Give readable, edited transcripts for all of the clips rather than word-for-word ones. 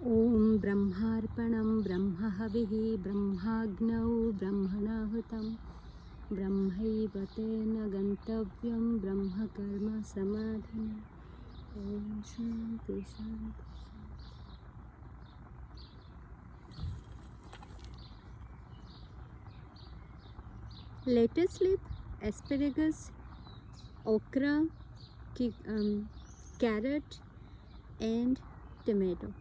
ॐ ब्रह्मार्पणं ब्रह्महविः ब्रह्माग्नौ ब्रह्मणाहुतं ब्रह्मैव तेन गन्तव्यं ब्रह्मकर्म समाधिना। ॐ शान्ति शान्ति। Lettuce leaf, asparagus, okra, carrot and tomato.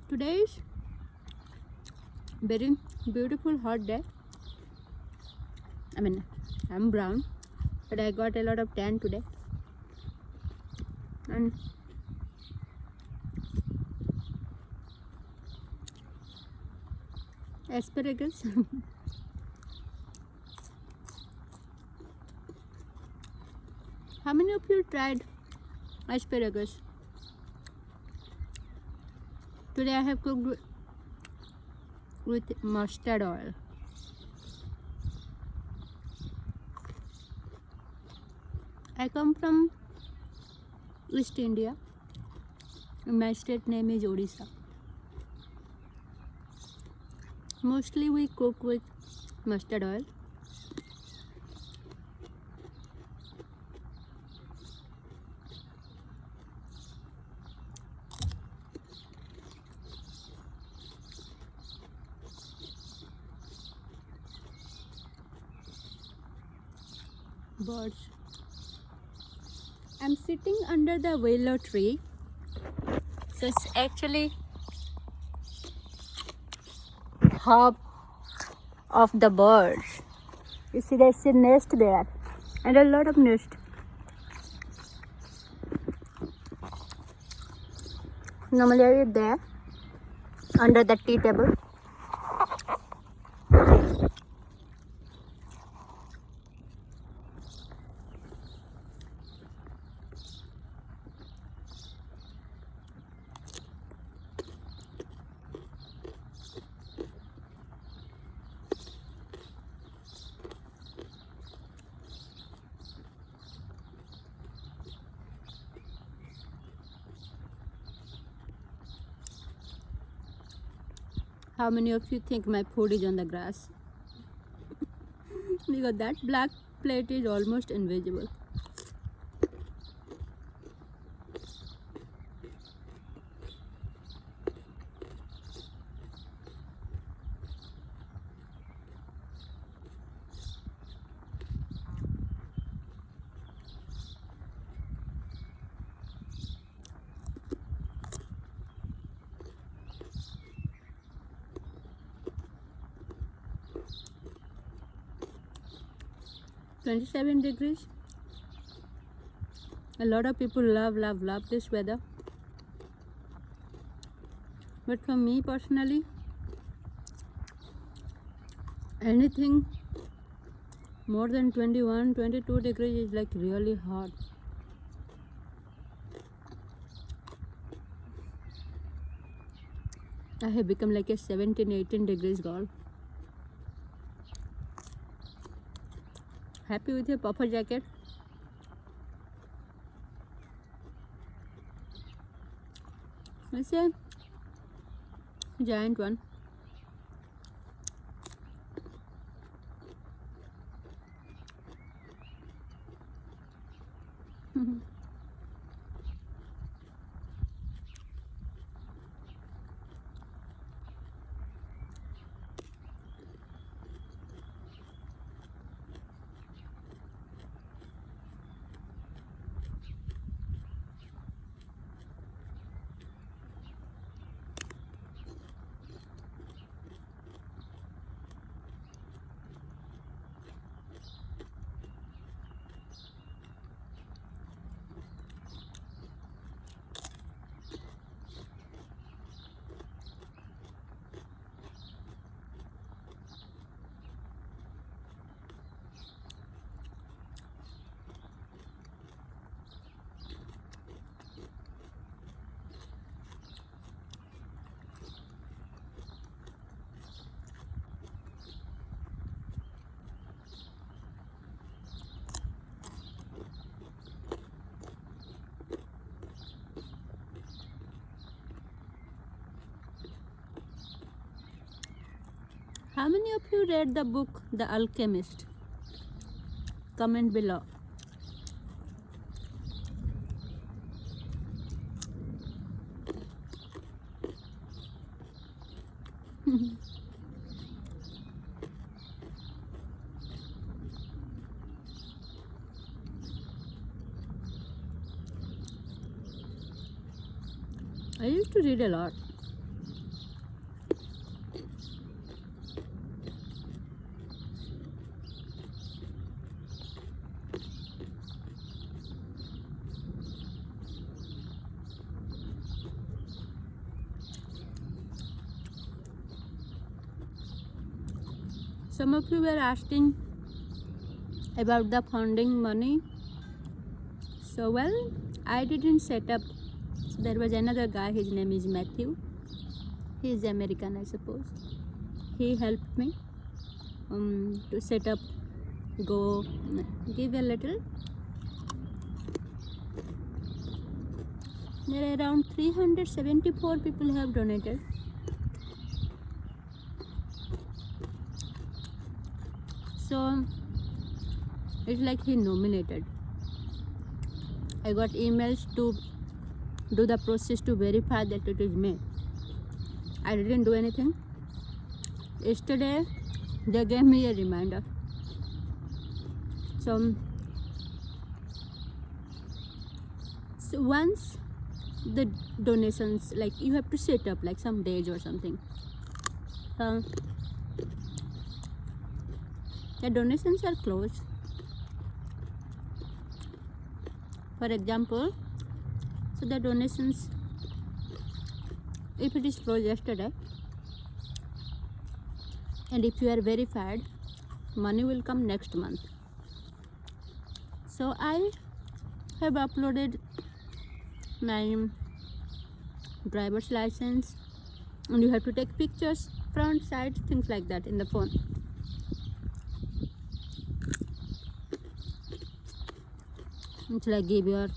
Today is very beautiful hot day. I'm brown, but I got a lot of tan today. And asparagus. How many of you tried asparagus? Today I have cooked with mustard oil. I come from East India. My state name is Odisha. Mostly we cook with mustard oil. Birds. I'm sitting under the willow tree. So it's actually hub of the birds. You see there's a nest there and a lot of nest. Normally I eat there under the tea table. How many of you think my food is on the grass? Because that black plate is almost invisible. $27 degrees. A lot of people love this weather. But for me personally, anything more than 21, 22 degrees is like really hot. I have become like a 17, 18 degrees girl. Happy with your puffer jacket? It's a giant one. How many of you read the book The Alchemist? Comment below. I used to read a lot. Some of you were asking about the funding money. So well, I didn't set up. So there was another guy, his name is Matthew. He is American, I suppose. He helped me to set up, give a little. There are around 374 people have donated. So it's like he nominated. I got emails to do the process to verify that it is me. I didn't do anything. Yesterday they gave me a reminder. So once the donations, like you have to set up like some days or something. The donations are closed. For example, so the donations, if it is closed yesterday, and if you are verified, money will come next month. So I have uploaded my driver's license, and you have to take pictures, front, side, things like that in the phone. It's like give your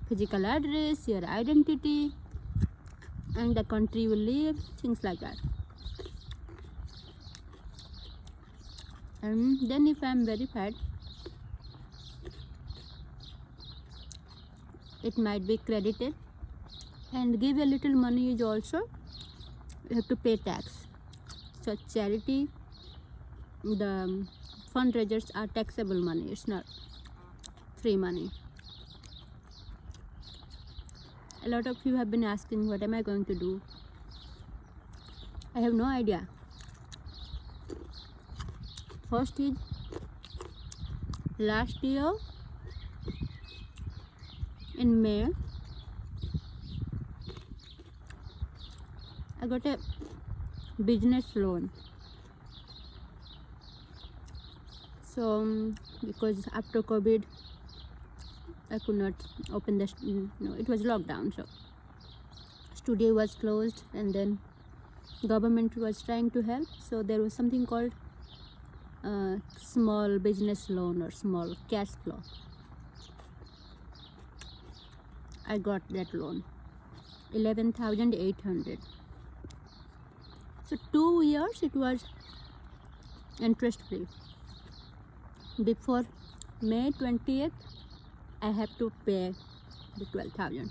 physical address, your identity, and the country you will live, things like that. And then if I am verified, it might be credited, and give a little money is also, you have to pay tax. So charity, the fundraisers are taxable money, it's not free money. A lot of you have been asking, what am I going to do? I have no idea. First is, last year in May, I got a business loan. So because after COVID, I could not open the, it was lockdown, so studio was closed, and then government was trying to help. So there was something called small business loan or small cash flow. I got that loan, 11,800. So 2 years it was interest free. Before May 20th, I have to pay the 12,000.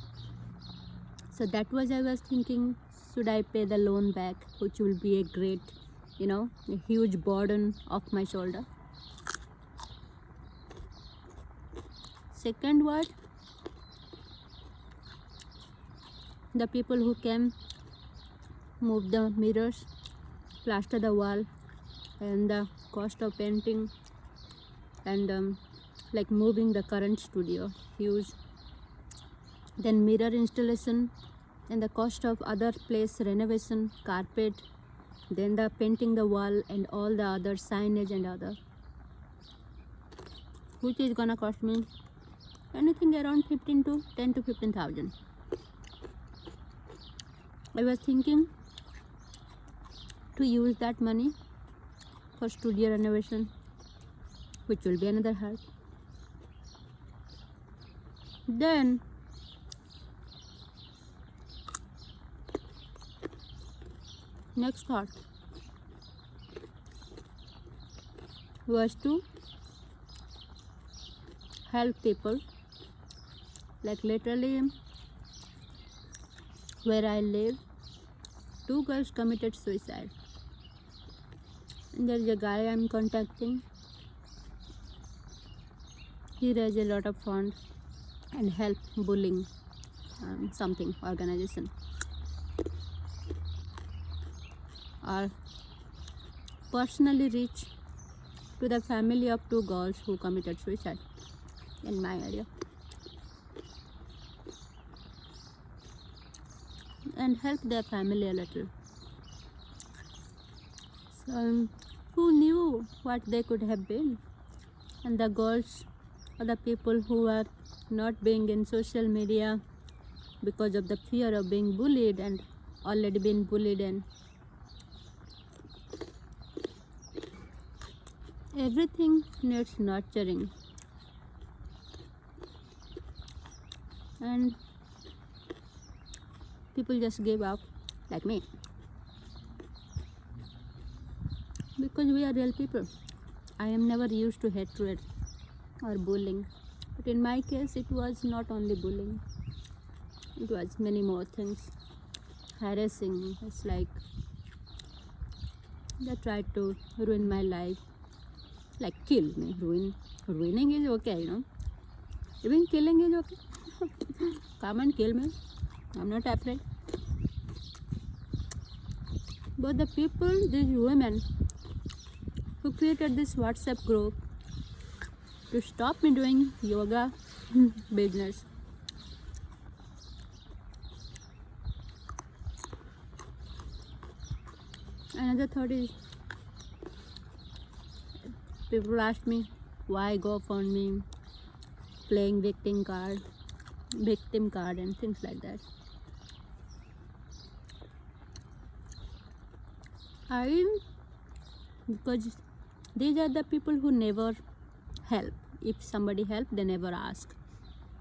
So that was, I was thinking, should I pay the loan back, which will be a great, a huge burden off my shoulder. Second was, the people who came, move the mirrors, plaster the wall, and the cost of painting, and like moving the current studio, huge. Then mirror installation, and the cost of other place renovation, carpet, then the painting the wall and all the other signage and other, which is gonna cost me anything around 10 to 15,000. I was thinking to use that money for studio renovation, which will be another help. Then next thought, was to help people. Like literally, where I live, 2 girls committed suicide. And there's a guy I'm contacting. He raises a lot of funds and help bullying something organization. Or personally reach to the family of 2 girls who committed suicide in my area and help their family a little. So who knew what they could have been? And the girls or the people who are not being in social media because of the fear of being bullied and already been bullied, and everything needs nurturing. And people just give up like me because we are real people. I am never used to hatred or bullying, but in my case it was not only bullying, it was many more things. Harassing, it's like they tried to ruin my life, like kill me. Ruining is okay, even killing is okay. Come and kill me, I'm not afraid. But the people, these women who created this WhatsApp group to stop me doing yoga business, another thought is, people ask me why GoFundMe, playing victim card and things like that. Because these are the people who never help. If somebody help, they never ask.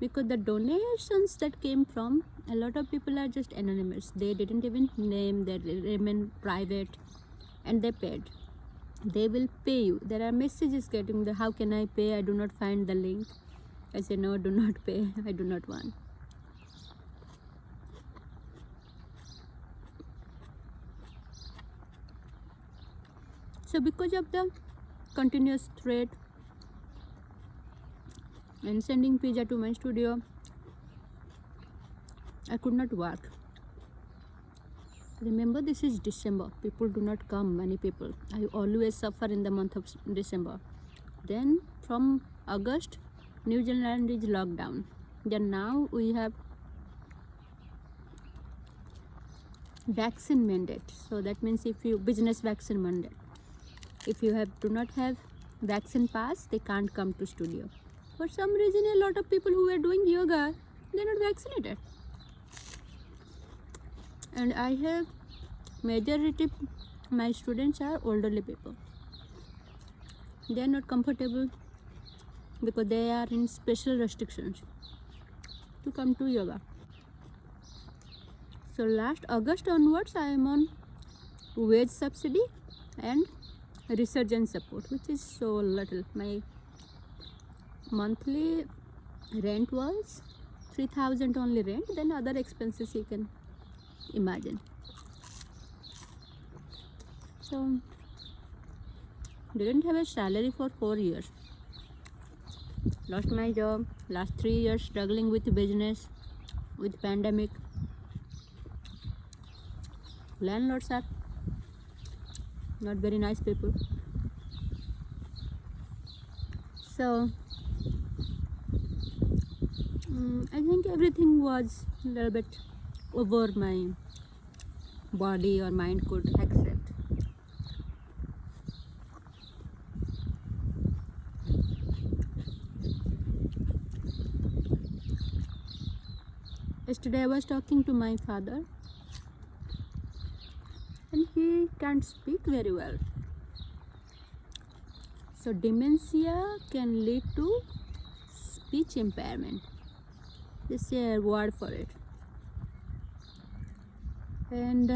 Because the donations that came from a lot of people are just anonymous. They didn't even name, they remain private, and they paid. They will pay you. There are messages getting the how can I pay? I do not find the link. I say no, do not pay. I do not want. So because of the continuous threat and sending pizza to my studio, I could not work. Remember, this is December. People do not come, many people. I always suffer in the month of December. Then from August, New Zealand is locked down. Then now we have vaccine mandate. So that means if you business vaccine mandate, if you do not have vaccine pass, they can't come to studio. For some reason, a lot of people who are doing yoga, they're not vaccinated. And I have majority, my students are elderly people. They are not comfortable because they are in special restrictions to come to yoga. So last August onwards, I am on wage subsidy and research and support, which is so little. My monthly rent was 3,000 only rent, then other expenses you can imagine. So didn't have a salary for 4 years. Lost my job. Last 3 years struggling with business, with pandemic. Landlords are not very nice people. So I think everything was a little bit over my body or mind could accept. Yesterday I was talking to my father and he can't speak very well. So dementia can lead to speech impairment. This is a word for it. And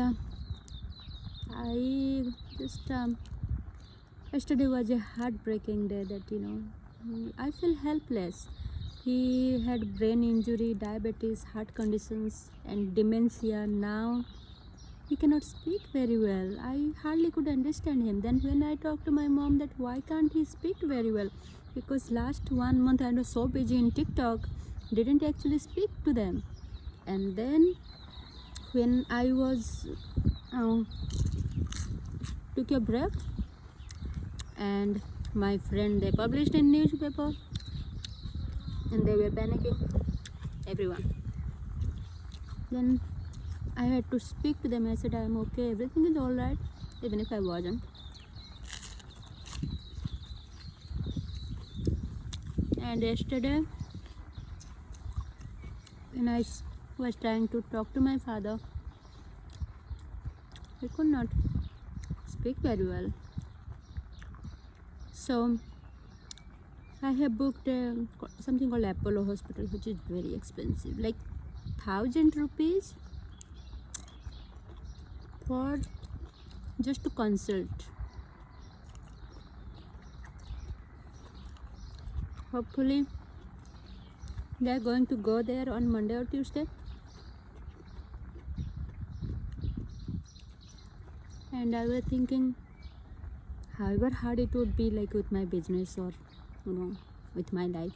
I just Yesterday was a heartbreaking day that, I feel helpless. He had brain injury, diabetes, heart conditions, and dementia. Now he cannot speak very well. I hardly could understand him. Then when I talked to my mom that why can't he speak very well? Because last 1 month I was so busy in TikTok, didn't actually speak to them. And then when I was took a break, and my friend, they published in newspaper, and they were panicking, everyone. Then I had to speak to them. I said, I'm okay, everything is all right, even if I wasn't. And yesterday, when I was trying to talk to my father, he could not speak very well. So I have booked something called Apollo Hospital, which is very expensive, like 1,000 rupees for just to consult. Hopefully they are going to go there on Monday or Tuesday. And I was thinking, however hard it would be, like with my business or with my life,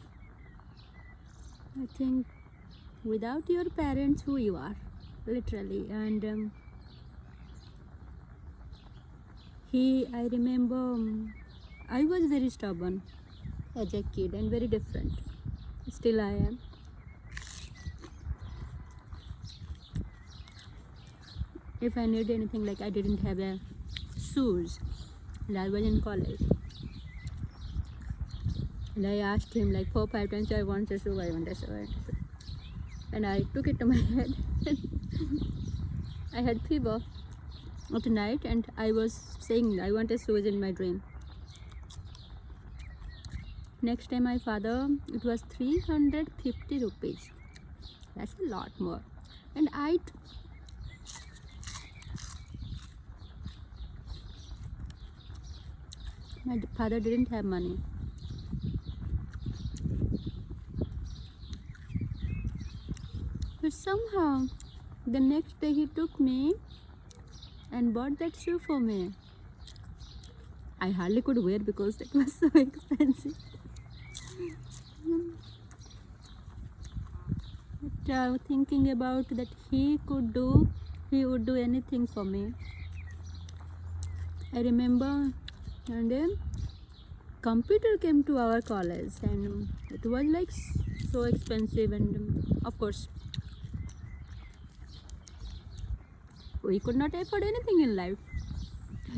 I think without your parents, who you are, literally. And I remember I was very stubborn as a kid and very different. Still I am. If I need anything, like I didn't have a shoes and I was in college, and I asked him like 4-5 times, I want a shoe, I want a shoe, I want a shoe. And I took it to my head. I had fever at night and I was saying I want a shoes in my dream. Next time my father, it was 350 rupees. That's a lot more. And my father didn't have money. But somehow the next day he took me and bought that shoe for me. I hardly could wear because it was so expensive. But thinking about that he would do anything for me. I remember one day computer came to our college and it was like so expensive, and of course we could not afford anything in life.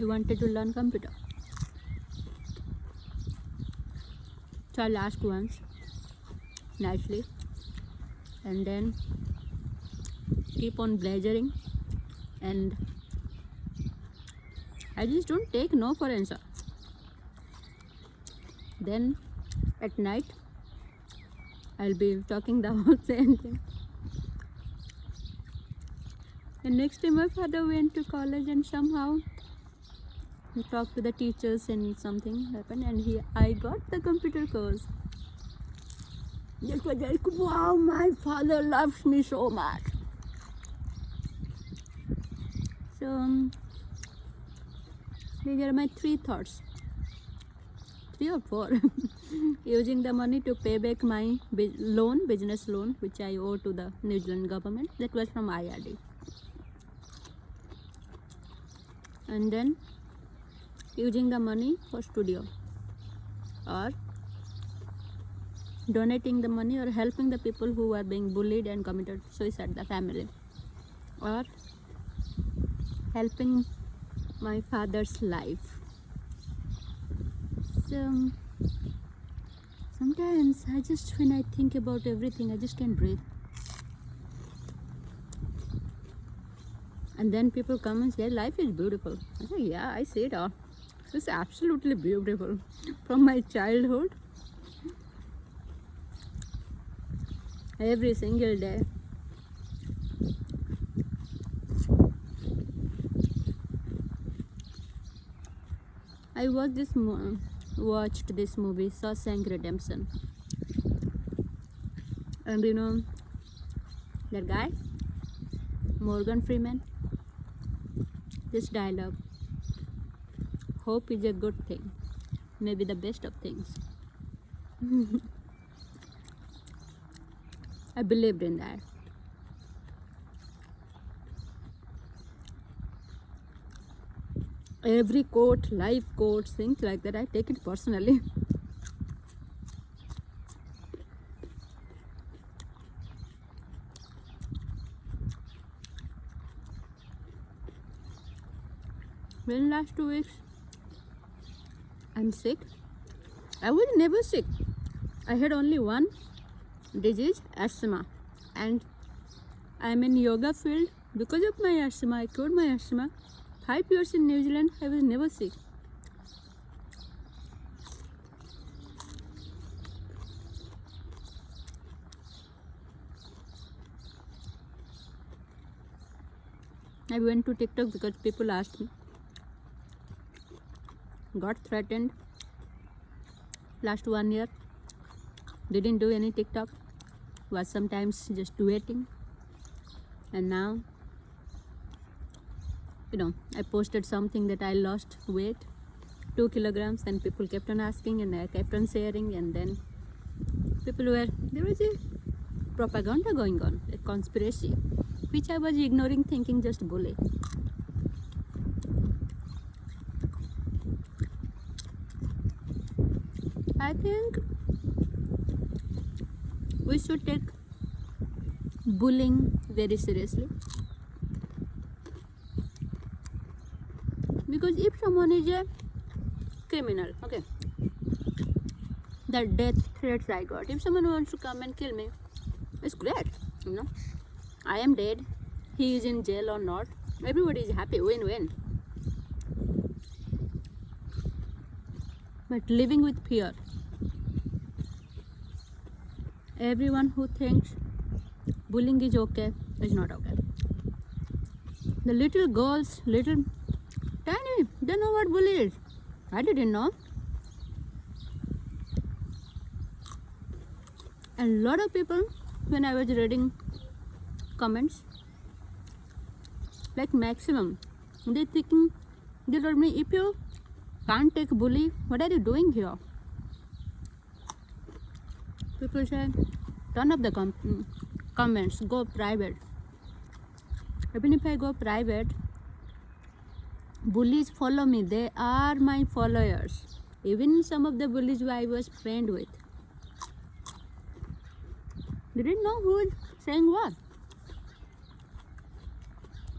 I wanted to learn computer. So I'll ask once nicely and then keep on blathering, and I just don't take no for answer. Then at night I'll be talking the whole same thing. And next time my father went to college and somehow he talked to the teachers and something happened and I got the computer course. It was like, wow, my father loves me so much. So these are my 3 thoughts. 3 or 4. Using the money to pay back my business loan, which I owe to the New Zealand government. That was from IRD. And then using the money for studio, or donating the money or helping the people who are being bullied and committed suicide, the family, or helping my father's life. So sometimes when I think about everything, I just can't breathe. And then people come and say, life is beautiful. I say, yeah, I see it all. It's absolutely beautiful. From my childhood, every single day. I I watched this movie, Shawshank Redemption, and you know that guy, Morgan Freeman. This dialogue: "Hope is a good thing, maybe the best of things." I believed in that. Every quote, life quotes, things like that, I take it personally. When last 2 weeks I'm sick. I was never sick. I had only one disease, asthma, and I'm in yoga field because of my asthma. I cured my asthma. 5 years in New Zealand, I was never sick. I went to TikTok because people asked me. Got threatened last 1 year. Didn't do any TikTok. Was sometimes just waiting. And now, I posted something that I lost weight, 2 kilograms, and people kept on asking, and I kept on sharing, and then there was a propaganda going on, a conspiracy, which I was ignoring, thinking just bully. I think we should take bullying very seriously. Because if someone is a criminal, okay, the death threats I got, if someone wants to come and kill me, it's great, I am dead, he is in jail or not, everybody is happy, win-win. But living with fear, everyone who thinks bullying is okay is not okay. The little girls, tiny, they know what bully is. I didn't know. And a lot of people, when I was reading comments, like maximum, they told me, if you can't take bully, what are you doing here? People say, turn up the comments, go private. Even if I go private, bullies follow me, they are my followers. Even some of the bullies who I was friend with, they didn't know who was saying what.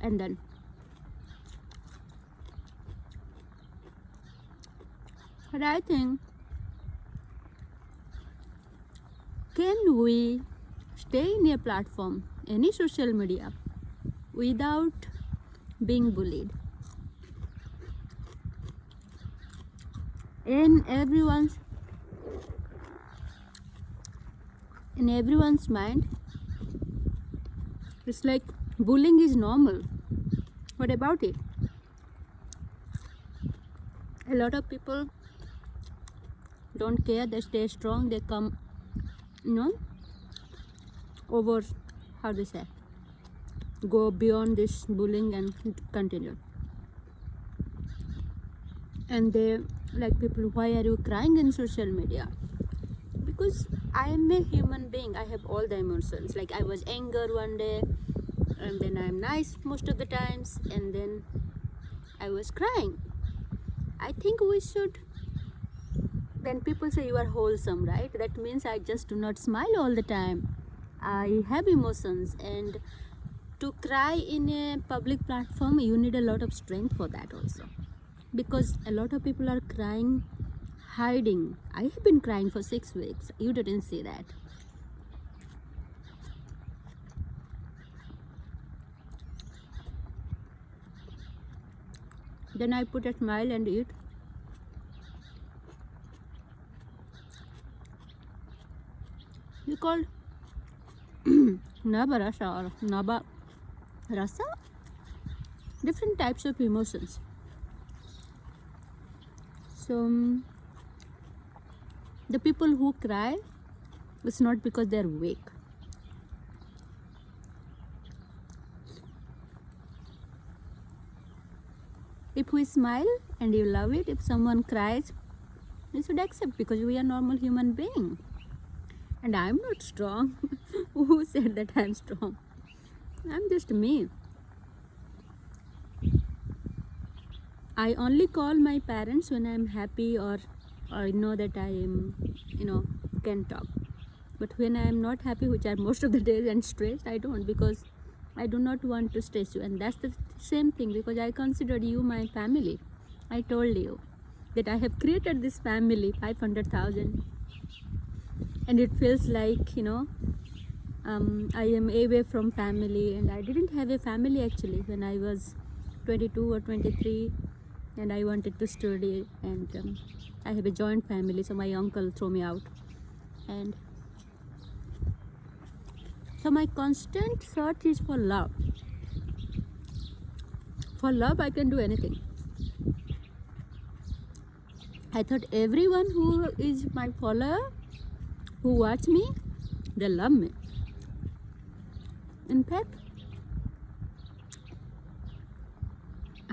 And then but I think, can we stay in a platform, any social media, without being bullied? In everyone's mind, it's like bullying is normal. What about it? A lot of people don't care, they stay strong, they come, over, how they say, go beyond this bullying and continue. And they, like people, why are you crying in social media? Because I am a human being, I have all the emotions. Like I was anger one day, and then I'm nice most of the times, and then I was crying. I think we should, then people say you are wholesome, right? That means I just do not smile all the time. I have emotions, and to cry in a public platform, you need a lot of strength for that also. Because a lot of people are crying, hiding. I have been crying for 6 weeks. You didn't see that. Then I put a smile and eat. You called Nabarasa or Naba Rasa? Different types of emotions. So the people who cry, it's not because they're weak. If we smile and you love it, if someone cries, you should accept, because we are normal human being. And I'm not strong. Who said that I'm strong? I'm just me. I only call my parents when I'm happy, or I know that I am, can talk. But when I am not happy, which are most of the days, and stressed, I don't, because I do not want to stress you. And that's the same thing, because I considered you my family. I told you that I have created this family, 500,000. And it feels like, I am away from family. And I didn't have a family actually when I was 22 or 23. And I wanted to study. And I have a joint family, so my uncle threw me out. And so my constant search is for love. For love, I can do anything. I thought everyone who is my follower, who watch me, they love me. In fact,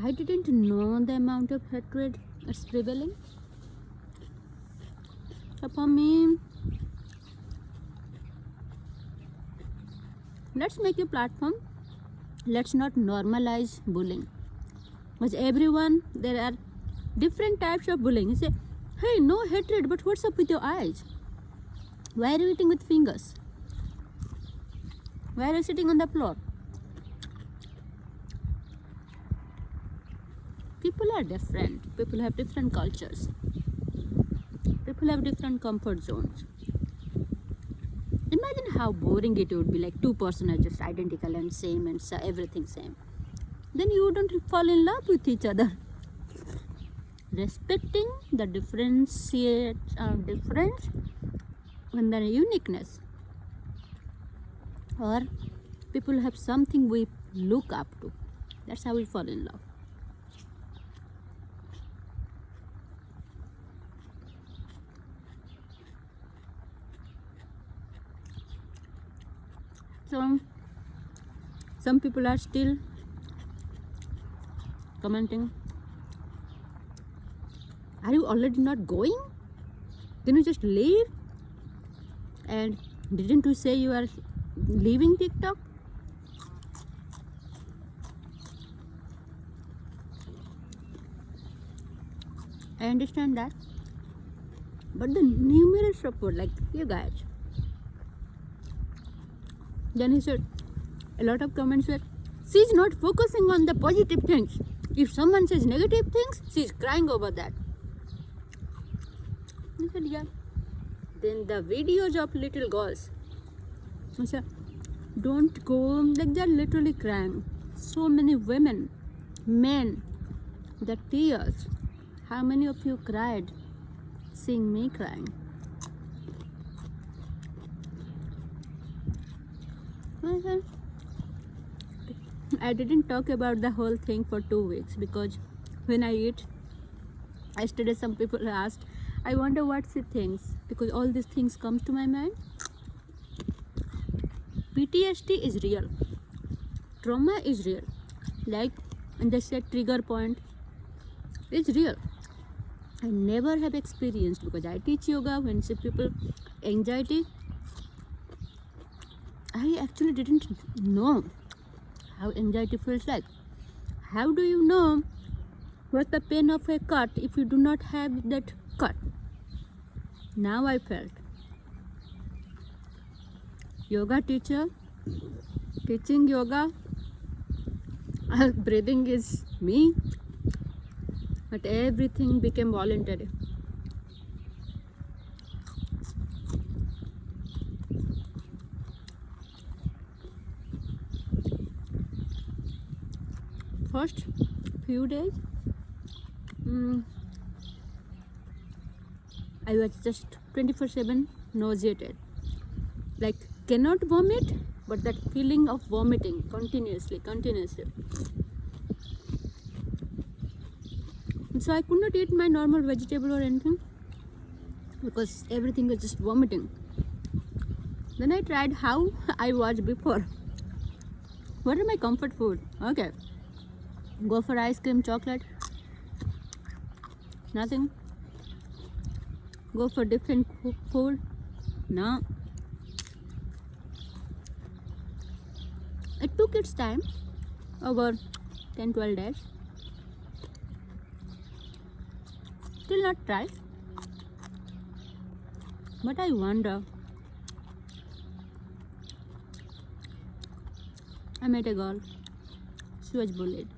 I didn't know the amount of hatred that's prevailing. So for me, let's make a platform. Let's not normalize bullying. Because everyone, there are different types of bullying. You say, hey, no hatred, but what's up with your eyes? Why are you eating with fingers? Why are you sitting on the floor? People are different. People have different cultures. People have different comfort zones. Imagine how boring it would be, like two persons are just identical and same and everything same. Then you wouldn't fall in love with each other. Respecting the difference and the uniqueness. Or people have something we look up to. That's how we fall in love. So some people are still commenting, are you already not going? Can you just leave? And didn't you say you are leaving TikTok? I understand that. But the numerous support, like you guys. Then he said, a lot of comments were, she's not focusing on the positive things. If someone says negative things, she's crying over that. I said, yeah. Then the videos of little girls. I said, don't go, like they're literally crying. So many women, men, the tears. How many of you cried seeing me crying? I didn't talk about the whole thing for 2 weeks, because when I eat, yesterday some people asked, I wonder what she thinks, because all these things comes to my mind. PTSD is real. Trauma is real. Like, and they said trigger point is real. I never have experienced, because I teach yoga, when see people anxiety, I actually didn't know how anxiety feels like. How do you know what's the pain of a cut if you do not have that cut? Now I felt. Yoga teacher, teaching yoga, breathing is me, but everything became voluntary. First few days, I was just 24/7 nauseated. Like, cannot vomit, but that feeling of vomiting continuously. So I could not eat my normal vegetable or anything because everything was just vomiting. Then I tried how I was before. What are my comfort food? Okay. Go for ice cream, chocolate. Nothing. Go for different food. No. It took its time, over 10-12 days. Still not tried. But I wonder. I met a girl. She was bullied.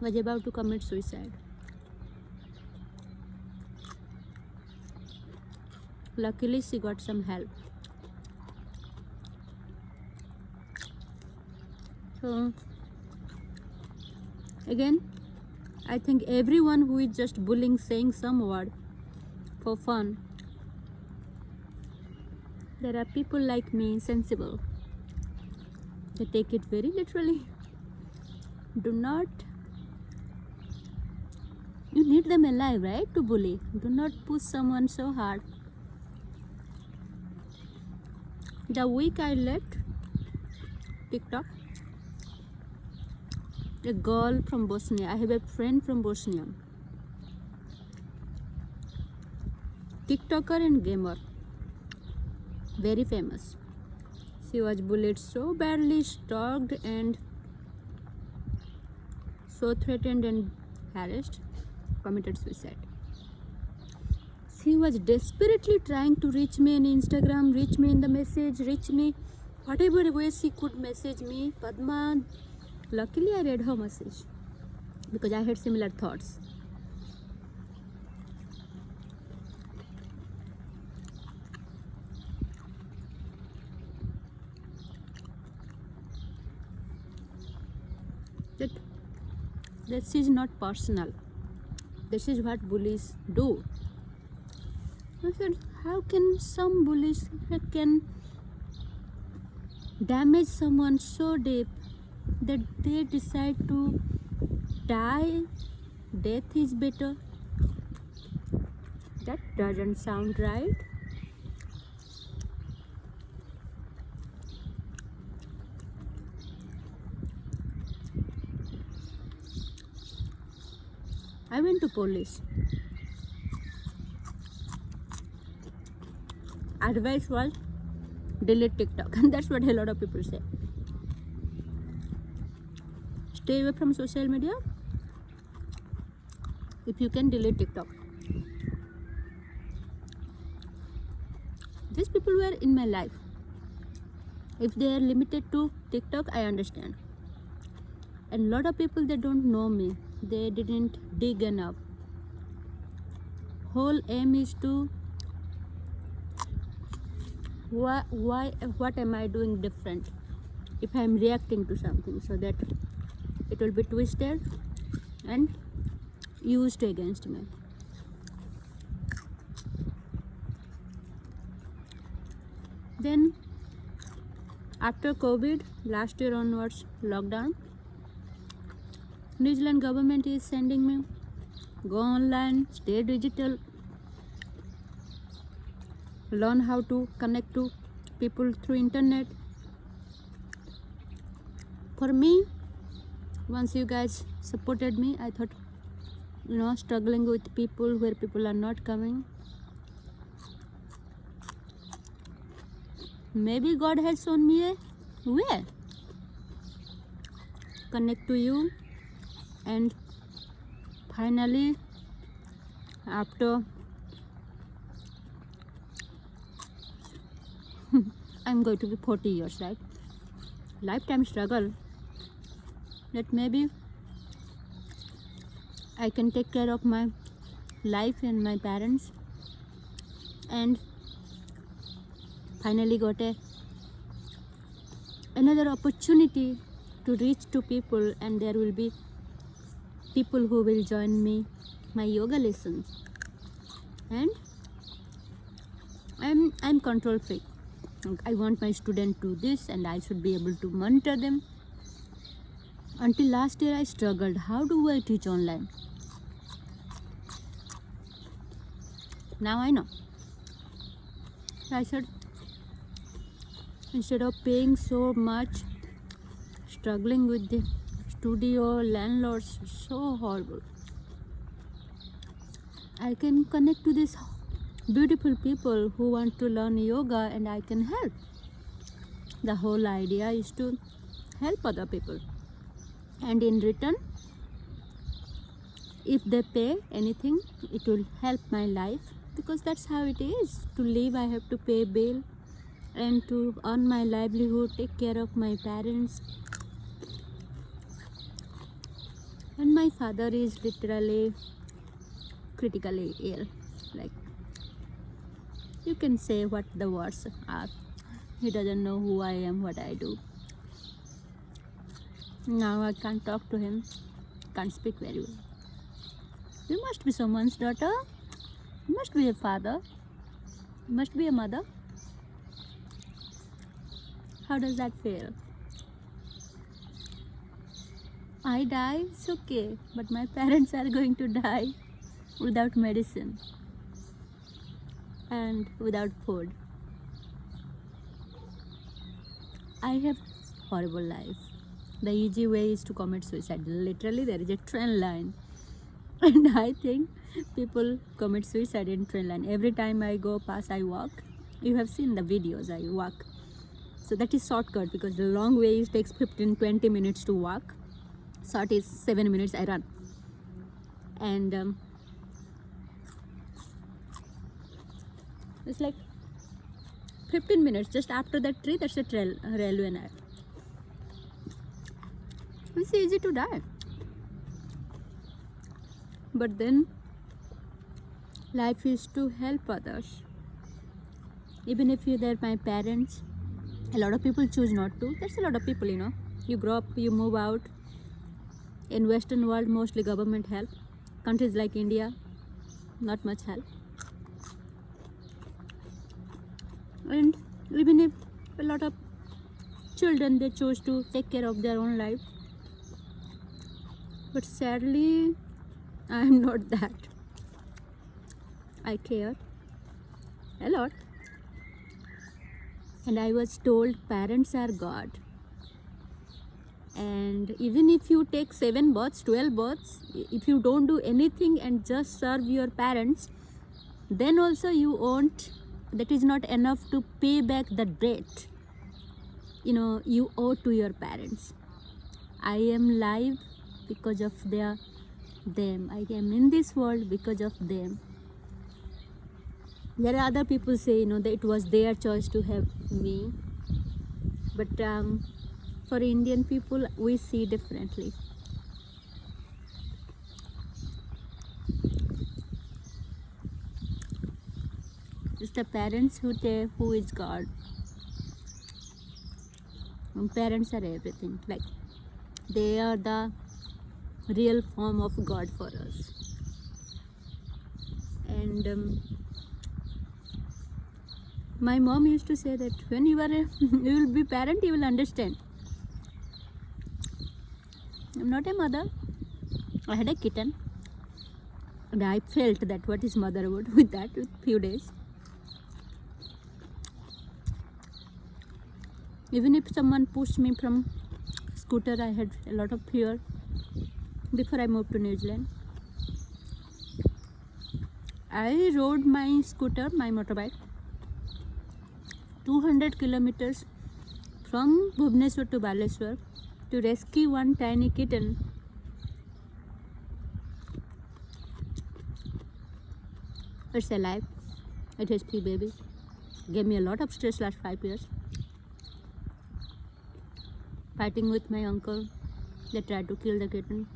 Was about to commit suicide. Luckily, she got some help. So, again, I think everyone who is just bullying, saying some word for fun, there are people like me, sensible. They take it very literally. Do not. You need them alive, right, to bully. Do not push someone so hard. The week I left TikTok, a girl from Bosnia, I have a friend from Bosnia, TikToker and gamer, very famous. She was bullied so badly, stalked and so threatened and harassed, committed suicide. She was desperately trying to reach me on Instagram, reach me in the message, reach me whatever way she could message me. Padma, luckily I read her message because I had similar thoughts. That this is not personal. This is what bullies do. I said, how can some bullies can damage someone so deep that they decide to die? Death is better. That doesn't sound right. I went to police. Advice was delete TikTok, and that's what a lot of people say. Stay away from social media. If you can, delete TikTok. These people were in my life. If they are limited to TikTok, I understand. And a lot of people, they don't know me. They didn't dig enough. Whole aim is to what am I doing different if I am reacting to something, so that it will be twisted and used against me. Then after COVID, last year onwards, lockdown, New Zealand government is sending me go online, stay digital, learn how to connect to people through internet. For me, once you guys supported me, I thought, struggling with people where people are not coming. Maybe God has shown me a way. Connect to you, and finally, after I'm going to be 40 years, right? Lifetime struggle, that maybe I can take care of my life and my parents, and finally got another opportunity to reach to people, and there will be people who will join me my yoga lessons. And I'm control freak. I want my student to do this, and I should be able to monitor them. Until last year I struggled. How do I teach online? Now I know. I said, instead of paying so much, struggling with the studio landlords, so horrible. I can connect to these beautiful people who want to learn yoga and I can help. The whole idea is to help other people. And in return, if they pay anything, it will help my life, because that's how it is. To live, I have to pay bill, and to earn my livelihood, take care of my parents. And my father is literally critically ill. Like, you can say what the words are. He doesn't know who I am, what I do. Now I can't talk to him, can't speak very well. You must be someone's daughter. You must be a father. You must be a mother. How does that feel? I die, it's okay, but my parents are going to die without medicine and without food. I have horrible life. The easy way is to commit suicide. Literally, there is a train line, and I think people commit suicide in train line. Every time I go past, I walk. You have seen the videos. I walk. So that is shortcut, because the long way takes 15-20 minutes to walk. Short is 7 minutes. I run, and it's like 15 minutes. Just after that tree, that's a railway line. It's easy to die. But then life is to help others. Even if they're my parents, a lot of people choose not to. That's a lot of people, You grow up, you move out. In Western world, mostly government help. Countries like India, not much help. And even if a lot of children, they choose to take care of their own life. But sadly, I am not that. I care a lot. And I was told parents are God. And even if you take 7 births, 12 births, if you don't do anything and just serve your parents, then also you won't, that is not enough to pay back the debt you owe to your parents. I am live because of them. I am in this world because of them. There are other people say that it was their choice to have me, but for Indian people, we see differently. It's the parents who tell who is God. And parents are everything. Like, they are the real form of God for us. And my mom used to say that when you will be parent, you will understand. I'm not a mother. I had a kitten, and I felt that what is motherhood with that with few days. Even if someone pushed me from scooter, I had a lot of fear before I moved to New Zealand. I rode my scooter, my motorbike, 200 kilometers from Bhubaneswar to Baleswar to rescue one tiny kitten. It's alive. It has 3 babies. Gave me a lot of stress last 5 years. Fighting with my uncle. They tried to kill the kitten.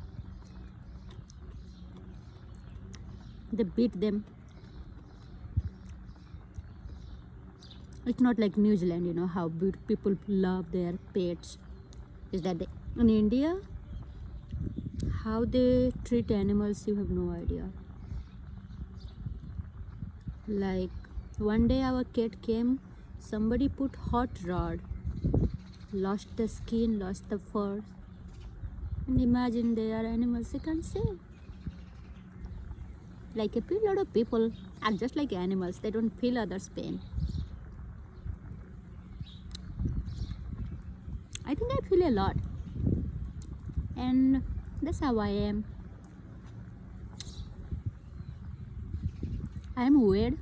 They beat them. It's not like New Zealand, how people love their pets. Is that in India, how they treat animals, you have no idea. Like, one day our cat came, somebody put hot rod, lost the skin, lost the fur, And imagine they are animals, they can't save. Like a lot of people are just like animals, they don't feel others' pain. I think I feel a lot, and that's how I am. I am weird,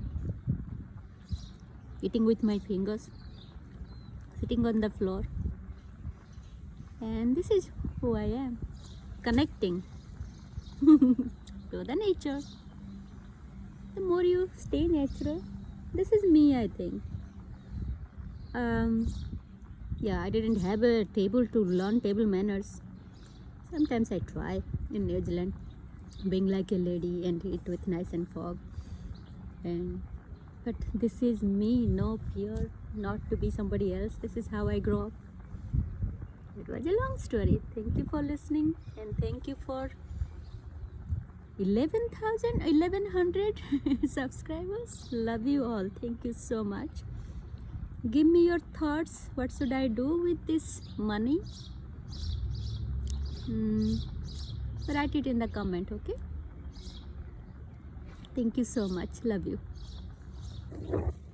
eating with my fingers, sitting on the floor, and this is who I am, connecting to the nature. The more you stay natural, this is me, I think. Yeah, I didn't have a table to learn table manners. Sometimes I try in New Zealand, being like a lady and eat with knives and fork. But this is me, no fear, not to be somebody else. This is how I grow up. It was a long story. Thank you for listening, and thank you for 1100 subscribers. Love you all. Thank you so much. Give me your thoughts. What should I do with this money? Write it in the comment, okay? Thank you so much. Love you.